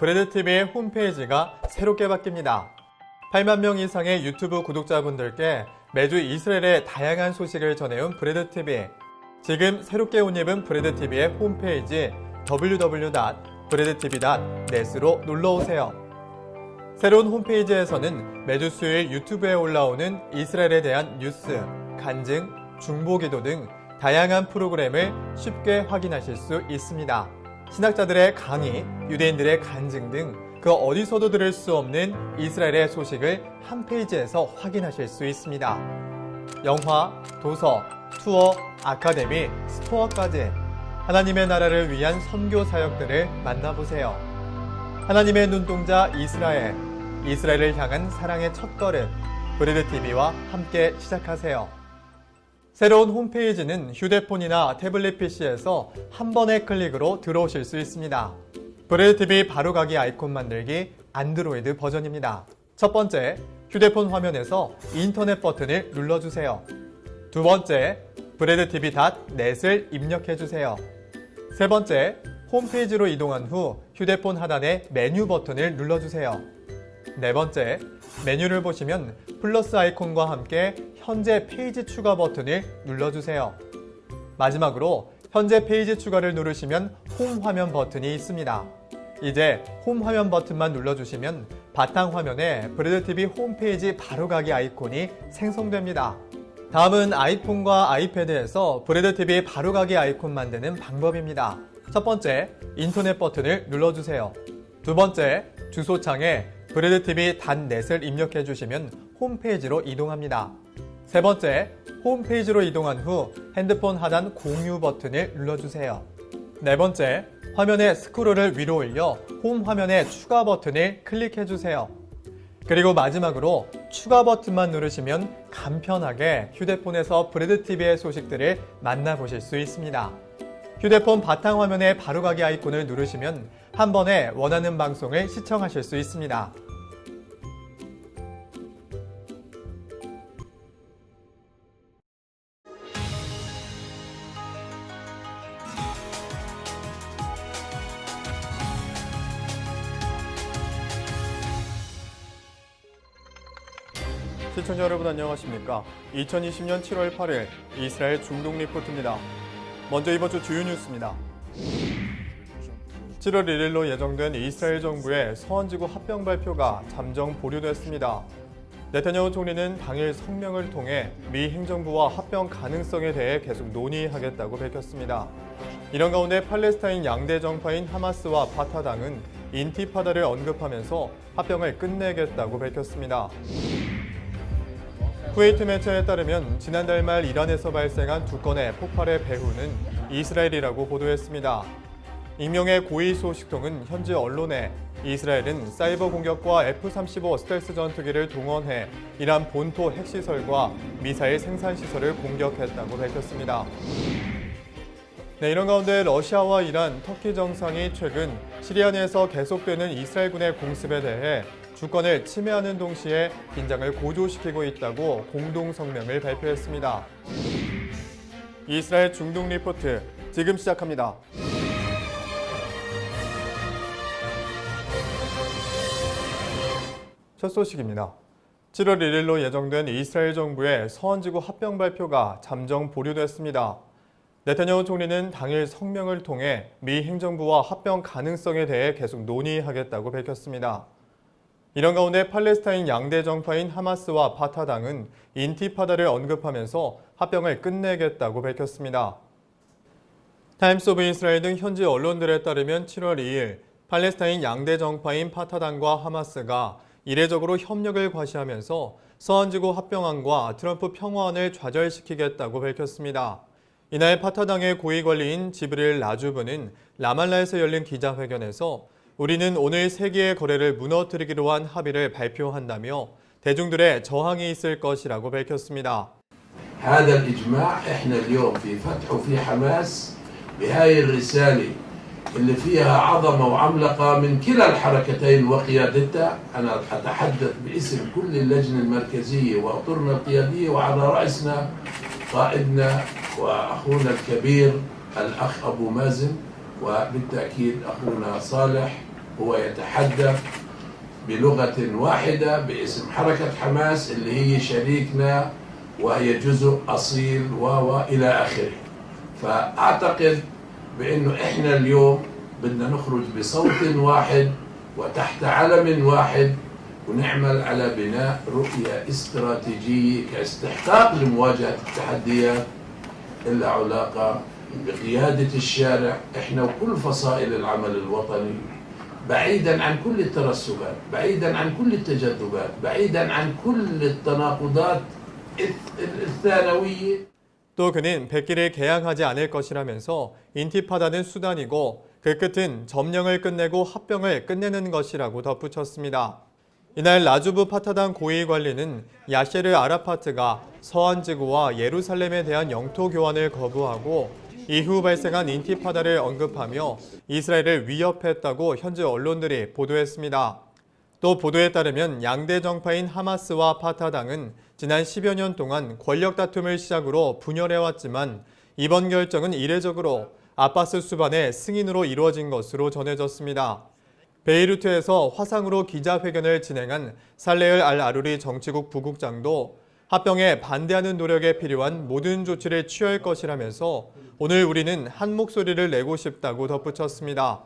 브레드TV의 홈페이지가 새롭게 바뀝니다. 8만 명 이상의 유튜브 구독자분들께 매주 이스라엘의 다양한 소식을 전해온 브레드TV. 지금 새롭게 옷 입은 브레드TV의 홈페이지 www.breadtv.net으로 놀러오세요. 새로운 홈페이지에서는 매주 수요일 유튜브에 올라오는 이스라엘에 대한 뉴스, 간증, 중보기도 등 다양한 프로그램을 쉽게 확인하실 수 있습니다. 신학자들의 강의, 유대인들의 간증 등 그 어디서도 들을 수 없는 이스라엘의 소식을 한 페이지에서 확인하실 수 있습니다. 영화, 도서, 투어, 아카데미, 스토어까지 하나님의 나라를 위한 선교 사역들을 만나보세요. 하나님의 눈동자 이스라엘, 이스라엘을 향한 사랑의 첫걸음, 브레드TV와 함께 시작하세요. 새로운 홈페이지는 휴대폰이나 태블릿 PC에서 한 번의 클릭으로 들어오실 수 있습니다. 브레드TV 바로가기 아이콘 만들기 안드로이드 버전입니다. 첫 번째, 휴대폰 화면에서 인터넷 버튼을 눌러주세요. 두 번째, breadtv.net을 입력해주세요. 세 번째, 홈페이지로 이동한 후 휴대폰 하단의 메뉴 버튼을 눌러주세요. 네 번째, 메뉴를 보시면 플러스 아이콘과 함께 현재 페이지 추가 버튼을 눌러주세요. 마지막으로 현재 페이지 추가를 누르시면 홈 화면 버튼이 있습니다. 이제 홈 화면 버튼만 눌러주시면 바탕 화면에 브레드TV 홈페이지 바로가기 아이콘이 생성됩니다. 다음은 아이폰과 아이패드에서 브레드TV 바로가기 아이콘 만드는 방법입니다. 첫 번째, 인터넷 버튼을 눌러주세요. 두 번째, 주소창에 breadtv.net을 입력해 주시면 홈페이지로 이동합니다. 세 번째, 홈페이지로 이동한 후 핸드폰 하단 공유 버튼을 눌러주세요. 네 번째, 화면의 스크롤을 위로 올려 홈 화면의 추가 버튼을 클릭해 주세요. 그리고 마지막으로 추가 버튼만 누르시면 간편하게 휴대폰에서 브레드TV의 소식들을 만나보실 수 있습니다. 휴대폰 바탕 화면의 바로가기 아이콘을 누르시면 한 번에 원하는 방송을 시청하실 수 있습니다. 시청자 여러분 안녕하십니까? 2020년 7월 8일 이스라엘 중동 리포트입니다. 먼저 이번 주 주요 뉴스입니다. 7월 1일로 예정된 이스라엘 정부의 서원지구 합병 발표가 잠정 보류됐습니다. 네타냐후 총리는 당일 성명을 통해 미 행정부와 합병 가능성에 대해 계속 논의하겠다고 밝혔습니다. 이런 가운데 팔레스타인 양대 정파인 하마스와 파타당은 인티파다를 언급하면서 합병을 끝내겠다고 밝혔습니다. 쿠웨이트 매체에 따르면 지난달 말 이란에서 발생한 두 건의 폭발의 배후는 이스라엘이라고 보도했습니다. 익명의 고위 소식통은 현지 언론에 이스라엘은 사이버 공격과 F-35 스텔스 전투기를 동원해 이란 본토 핵시설과 미사일 생산시설을 공격했다고 밝혔습니다. 이런 가운데 러시아와 이란, 터키 정상이 최근 시리아 내에서 계속되는 이스라엘군의 공습에 대해 주권을 침해하는 동시에 긴장을 고조시키고 있다고 공동 성명을 발표했습니다. 이스라엘 중동 리포트 지금 시작합니다. 첫 소식입니다. 7월 1일로 예정된 이스라엘 정부의 서원지구 합병 발표가 잠정 보류됐습니다. 네타냐후 총리는 당일 성명을 통해 미 행정부와 합병 가능성에 대해 계속 논의하겠다고 밝혔습니다. 이런 가운데 팔레스타인 양대 정파인 하마스와 파타당은 인티파다를 언급하면서 합병을 끝내겠다고 밝혔습니다. 타임스 오브 이스라엘 등 현지 언론들에 따르면 7월 2일 팔레스타인 양대 정파인 파타당과 하마스가 이례적으로 협력을 과시하면서 서원지구 합병안과 트럼프 평화안을 좌절시키겠다고 밝혔습니다. 이날 파타당의 고위 관리인 지브릴 라주브는 라말라에서 열린 기자회견에서 우리는 오늘 세계의 거래를 무너뜨리기로 한 합의를 발표한다며 대중들의 저항이 있을 것이라고 밝혔습니다. هذا الإجماع إحنا اليوم في فتح وفي حماس بهاي الرسالة اللي فيها عظمة وعملقة من كلا الحركتين وقيادتها. أنا أتحدث باسم كل اللجنة المركزية وأطرنا القيادية وعلى رأسنا قائدنا وأخونا الكبير الأخ أبو مازن وبالتأكيد أخونا صالح هو يتحدث بلغة واحدة باسم حركة حماس اللي هي شريكنا وهي جزء أصيل وإلى آخره. فأعتقد بأنه إحنا اليوم بدنا نخرج بصوت واحد وتحت علم واحد ونعمل على بناء رؤية استراتيجية كاستحقاق لمواجهة التحديات اللي علاقة بقيادة الشارع إحنا وكل فصائل العمل الوطني، بعيدا عن كل الترسبات، بعيدا عن كل التجذبات، بعيدا عن كل التناقضات الثانوية. 또 그는 백기를 개항하지 않을 것이라면서 인티파다는 수단이고 그 끝은 점령을 끝내고 합병을 끝내는 것이라고 덧붙였습니다. 이날 라주브 파타당 고위 관리는 야셰르 아라파트가 서한 지구와 예루살렘에 대한 영토 교환을 거부하고 이후 발생한 인티파다를 언급하며 이스라엘을 위협했다고 현지 언론들이 보도했습니다. 또 보도에 따르면 양대 정파인 하마스와 파타당은 지난 10여 년 동안 권력 다툼을 시작으로 분열해왔지만 이번 결정은 이례적으로 아바스 수반의 승인으로 이루어진 것으로 전해졌습니다. 베이루트에서 화상으로 기자회견을 진행한 살레을 알 아루리 정치국 부국장도 합병에 반대하는 노력에 필요한 모든 조치를 취할 것이라면서 오늘 우리는 한 목소리를 내고 싶다고 덧붙였습니다.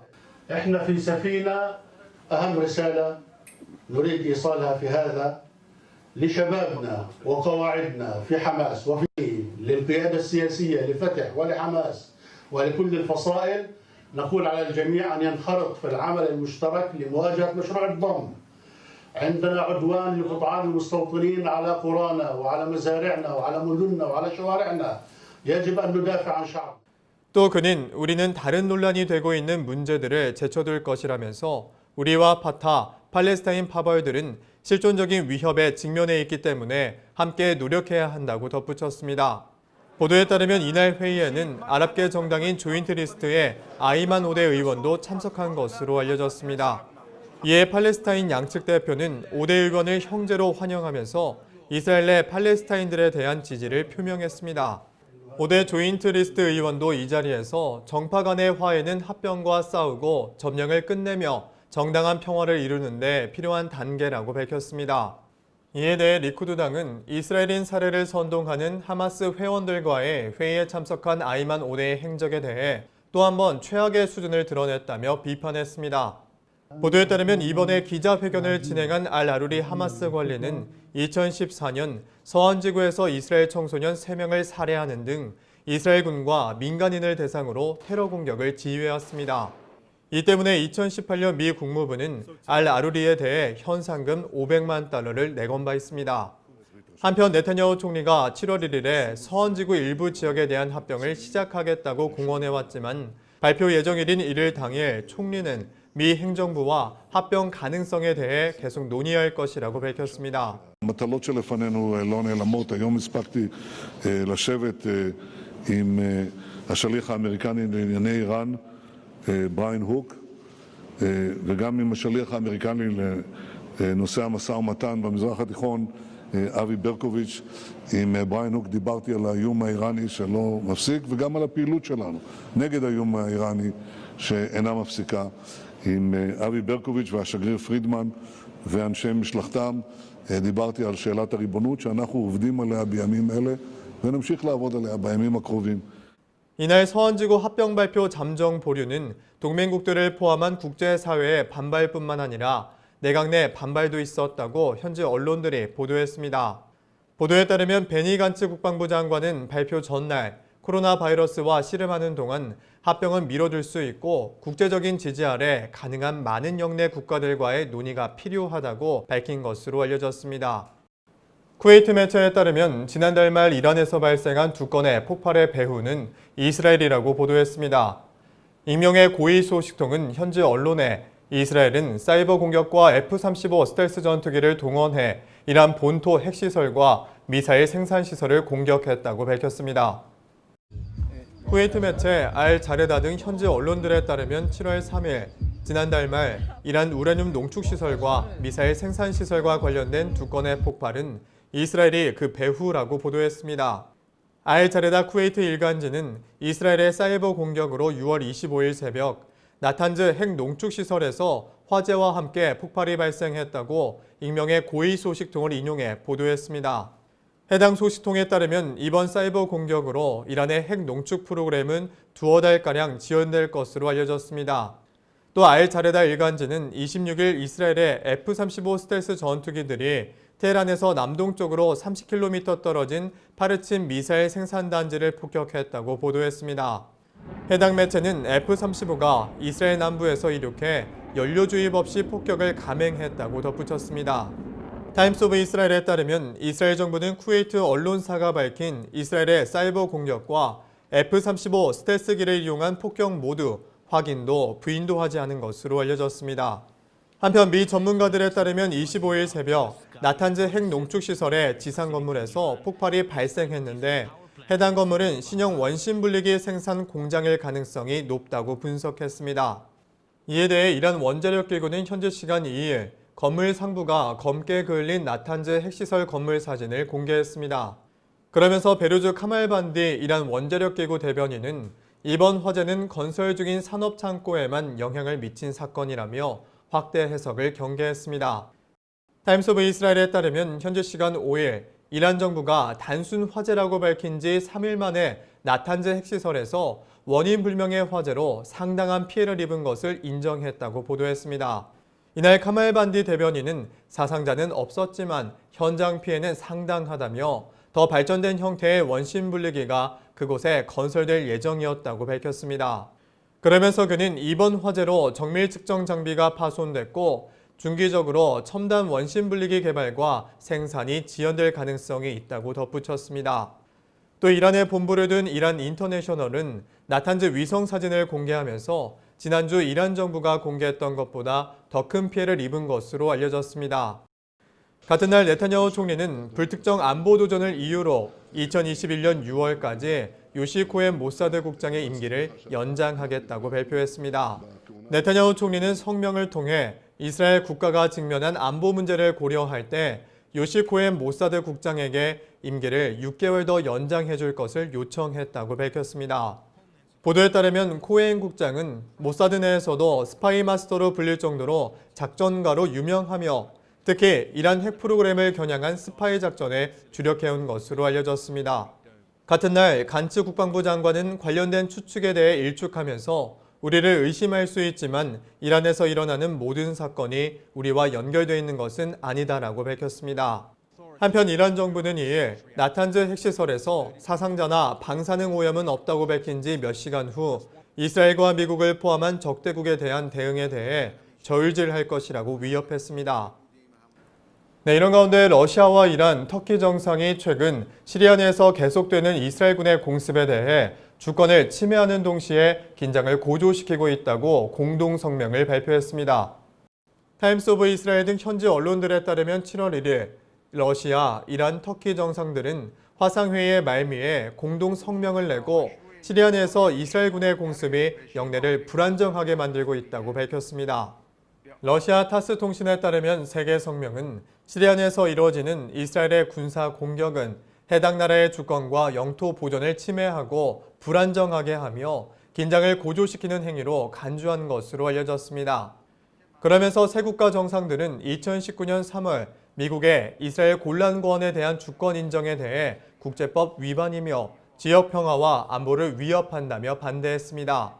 احنا في سفينة أهم رسالة نريد إيصالها في هذا لشبابنا وقواعدنا في حماس وفي للقيادة السياسية لفتح ولحماس ولكل الفصائل نقول على الجميع أن ينخرط في العمل المشترك لمواجهة مشروع الضم. عندنا عدوان لقطعان المستوطنين على قرانا وعلى مزارعنا وعلى مدننا وعلى شوارعنا. يجب أن ندافع عن شعب. 또 그는 우리는 다른 논란이 되고 있는 문제들을 제쳐둘 것이라면서 우리와 파타, 팔레스타인 파벌들은 실존적인 위협에 직면해 있기 때문에 함께 노력해야 한다고 덧붙였습니다. 보도에 따르면 이날 회의에는 아랍계 정당인 조인트 리스트의 아이만 오데 의원도 참석한 것으로 알려졌습니다. 이에 팔레스타인 양측 대표는 오데 의원을 형제로 환영하면서 이스라엘 내 팔레스타인들에 대한 지지를 표명했습니다. 오데 조인트 리스트 의원도 이 자리에서 정파 간의 화해는 합병과 싸우고 점령을 끝내며 정당한 평화를 이루는 데 필요한 단계라고 밝혔습니다. 이에 대해 리쿠드당은 이스라엘인 사례를 선동하는 하마스 회원들과의 회의에 참석한 아이만 오데의 행적에 대해 또 한 번 최악의 수준을 드러냈다며 비판했습니다. 보도에 따르면 이번에 기자회견을 진행한 알 아루리 하마스 관리는 2014년 서한지구에서 이스라엘 청소년 3명을 살해하는 등 이스라엘군과 민간인을 대상으로 테러 공격을 지휘해왔습니다. 이 때문에 2018년 미 국무부는 알 아루리에 대해 현상금 500만 달러를 내건 바 있습니다. 한편 네타냐후 총리가 7월 1일에 서한지구 일부 지역에 대한 합병을 시작하겠다고 공언해왔지만 발표 예정일인 1일 당일 총리는 미 행정부와 합병 가능성에 대해 계속 논의할 것이라고 밝혔습니다. המטלות שלפנינו לא נעלמות. היום הספקתי לשבת עם השליח האמריקני לענייני איראן בריין הוק וגם עם השליח האמריקני לנושא המשא ומתן במזרח התיכון אבי ברקוביץ'. עם בריין הוק דיברתי על האיום האיראני שלא מפסיק וגם על הפעילות שלנו נגד האיום האיראני שאינה מפסיקה. עם אבי ברקוביץ' והשגריר פרידמן ואנשי משלחתם דיברתי על שאלת הריבונות שאנחנו עובדים עליה בימים אלה ונמשיך לעבוד עליה בימים הקרובים. 이날 서한지구 합병 발표 잠정 보류는 동맹국들을 포함한 국제사회의 반발뿐만 아니라 내각 내 반발도 있었다고 현지 언론들이 보도했습니다. 보도에 따르면 베니 간츠 국방부 장관은 발표 전날 코로나 바이러스와 씨름하는 동안 합병은 미뤄둘 수 있고 국제적인 지지 아래 가능한 많은 영내 국가들과의 논의가 필요하다고 밝힌 것으로 알려졌습니다. 쿠웨이트 매체에 따르면 지난달 말 이란에서 발생한 2건의 폭발의 배후는 이스라엘이라고 보도했습니다. 익명의 고위 소식통은 현지 언론에 이스라엘은 사이버 공격과 F-35 스텔스 전투기를 동원해 이란 본토 핵시설과 미사일 생산시설을 공격했다고 밝혔습니다. 쿠웨이트 매체 알 자레다 등 현지 언론들에 따르면 7월 3일 지난달 말 이란 우라늄 농축시설과 미사일 생산시설과 관련된 2건의 폭발은 이스라엘이 그 배후라고 보도했습니다. 알 자레다 쿠웨이트 일간지는 이스라엘의 사이버 공격으로 6월 25일 새벽 나탄즈 핵 농축시설에서 화재와 함께 폭발이 발생했다고 익명의 고위 소식통을 인용해 보도했습니다. 해당 소식통에 따르면 이번 사이버 공격으로 이란의 핵 농축 프로그램은 두어 달가량 지연될 것으로 알려졌습니다. 또 알자레다 일간지는 26일 이스라엘의 F-35 스텔스 전투기들이 테헤란에서 남동쪽으로 30km 떨어진 파르친 미사일 생산단지를 폭격했다고 보도했습니다. 해당 매체는 F-35가 이스라엘 남부에서 이륙해 연료 주입 없이 폭격을 감행했다고 덧붙였습니다. 타임스 오브 이스라엘에 따르면 이스라엘 정부는 쿠웨이트 언론사가 밝힌 이스라엘의 사이버 공격과 F-35 스텔스기를 이용한 폭격 모두 확인도 부인도 하지 않은 것으로 알려졌습니다. 한편 미 전문가들에 따르면 25일 새벽 나탄즈 핵 농축시설의 지상 건물에서 폭발이 발생했는데 해당 건물은 신형 원심 분리기 생산 공장일 가능성이 높다고 분석했습니다. 이에 대해 이란 원자력 기구는 현지 시간 2일 건물 상부가 검게 그을린 나탄즈 핵시설 건물 사진을 공개했습니다. 그러면서 베루즈 카말반디 이란 원자력 기구 대변인은 이번 화재는 건설 중인 산업 창고에만 영향을 미친 사건이라며 확대 해석을 경계했습니다. 타임스 오브 이스라엘에 따르면 현지 시간 5일 이란 정부가 단순 화재라고 밝힌 지 3일 만에 나탄즈 핵시설에서 원인 불명의 화재로 상당한 피해를 입은 것을 인정했다고 보도했습니다. 이날 카말반디 대변인은 사상자는 없었지만 현장 피해는 상당하다며 더 발전된 형태의 원심 분리기가 그곳에 건설될 예정이었다고 밝혔습니다. 그러면서 그는 이번 화재로 정밀 측정 장비가 파손됐고 중기적으로 첨단 원심 분리기 개발과 생산이 지연될 가능성이 있다고 덧붙였습니다. 또 이란의 본부를 둔 이란 인터내셔널은 나탄즈 위성 사진을 공개하면서 지난주 이란 정부가 공개했던 것보다 더 큰 피해를 입은 것으로 알려졌습니다. 같은 날 네타냐후 총리는 불특정 안보 도전을 이유로 2021년 6월까지 요시 코엔 모사드 국장의 임기를 연장하겠다고 발표했습니다. 네타냐후 총리는 성명을 통해 이스라엘 국가가 직면한 안보 문제를 고려할 때 요시 코엔 모사드 국장에게 임기를 6개월 더 연장해 줄 것을 요청했다고 밝혔습니다. 보도에 따르면 코엔 국장은 모사드 내에서도 스파이 마스터로 불릴 정도로 작전가로 유명하며 특히 이란 핵 프로그램을 겨냥한 스파이 작전에 주력해온 것으로 알려졌습니다. 같은 날 간츠 국방부 장관은 관련된 추측에 대해 일축하면서 우리를 의심할 수 있지만 이란에서 일어나는 모든 사건이 우리와 연결되어 있는 것은 아니다라고 밝혔습니다. 한편 이란 정부는 이에 나탄즈 핵시설에서 사상자나 방사능 오염은 없다고 밝힌 지 몇 시간 후 이스라엘과 미국을 포함한 적대국에 대한 대응에 대해 저울질할 것이라고 위협했습니다. 네, 이런 가운데 러시아와 이란, 터키 정상이 최근 시리아 내에서 계속되는 이스라엘군의 공습에 대해 주권을 침해하는 동시에 긴장을 고조시키고 있다고 공동 성명을 발표했습니다. 타임스 오브 이스라엘 등 현지 언론들에 따르면 7월 1일 러시아, 이란, 터키 정상들은 화상회의의 말미에 공동 성명을 내고 시리아 내에서 이스라엘군의 공습이 영내를 불안정하게 만들고 있다고 밝혔습니다. 러시아 타스 통신에 따르면 세계 성명은 시리아 내에서 이루어지는 이스라엘의 군사 공격은 해당 나라의 주권과 영토 보존을 침해하고 불안정하게 하며 긴장을 고조시키는 행위로 간주한 것으로 알려졌습니다. 그러면서 세 국가 정상들은 2019년 3월 미국의 이스라엘 곤란권에 대한 주권 인정에 대해 국제법 위반이며 지역 평화와 안보를 위협한다며 반대했습니다.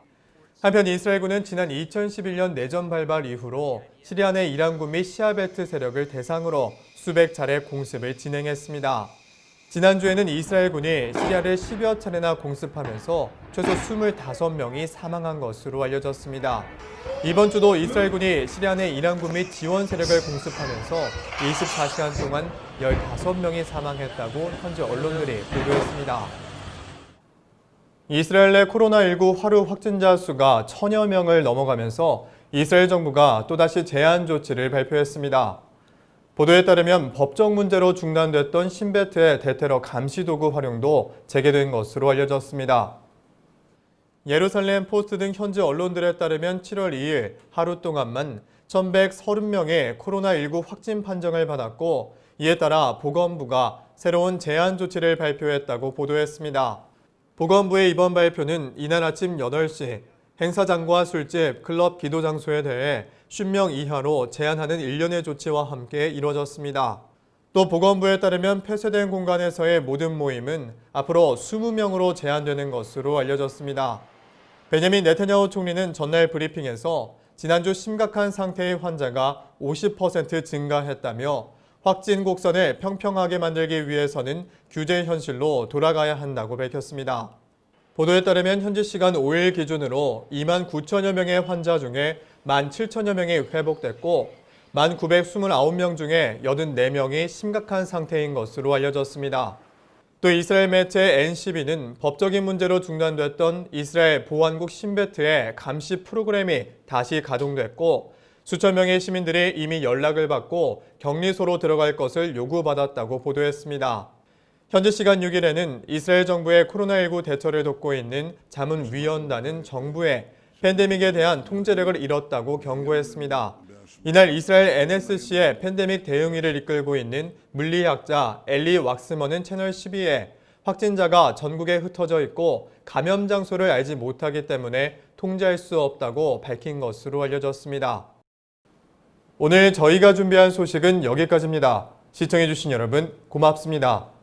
한편 이스라엘군은 지난 2011년 내전 발발 이후로 시리아 내 이란군 및 시아베트 세력을 대상으로 수백 차례 공습을 진행했습니다. 지난주에는 이스라엘군이 시리아를 10여 차례나 공습하면서 최소 25명이 사망한 것으로 알려졌습니다. 이번 주도 이스라엘군이 시리아 내 이란군 및 지원 세력을 공습하면서 24시간 동안 15명이 사망했다고 현지 언론들이 보도했습니다. 이스라엘 내 코로나19 하루 확진자 수가 1000여 명을 넘어가면서 이스라엘 정부가 또다시 제한 조치를 발표했습니다. 보도에 따르면 법적 문제로 중단됐던 신베트의 대테러 감시도구 활용도 재개된 것으로 알려졌습니다. 예루살렘 포스트 등 현지 언론들에 따르면 7월 2일 하루 동안만 1130명의 코로나19 확진 판정을 받았고 이에 따라 보건부가 새로운 제한 조치를 발표했다고 보도했습니다. 보건부의 이번 발표는 이날 아침 8시 행사장과 술집, 클럽, 기도 장소에 대해 50명 이하로 제한하는 일련의 조치와 함께 이뤄졌습니다. 또 보건부에 따르면 폐쇄된 공간에서의 모든 모임은 앞으로 20명으로 제한되는 것으로 알려졌습니다. 베냐민 네타냐후 총리는 전날 브리핑에서 지난주 심각한 상태의 환자가 50% 증가했다며 확진 곡선을 평평하게 만들기 위해서는 규제 현실로 돌아가야 한다고 밝혔습니다. 보도에 따르면 현지 시간 5일 기준으로 2만 9천여 명의 환자 중에 1만 7천여 명이 회복됐고 1만 929명 중에 84명이 심각한 상태인 것으로 알려졌습니다. 또 이스라엘 매체 NCB는 법적인 문제로 중단됐던 이스라엘 보안국 신베트의 감시 프로그램이 다시 가동됐고 수천 명의 시민들이 이미 연락을 받고 격리소로 들어갈 것을 요구받았다고 보도했습니다. 현지 시간 6일에는 이스라엘 정부의 코로나19 대처를 돕고 있는 자문위원단은 정부에 팬데믹에 대한 통제력을 잃었다고 경고했습니다. 이날 이스라엘 NSC의 팬데믹 대응위를 이끌고 있는 물리학자 엘리 왁스먼은 채널 12에 확진자가 전국에 흩어져 있고 감염 장소를 알지 못하기 때문에 통제할 수 없다고 밝힌 것으로 알려졌습니다. 오늘 저희가 준비한 소식은 여기까지입니다. 시청해주신 여러분 고맙습니다.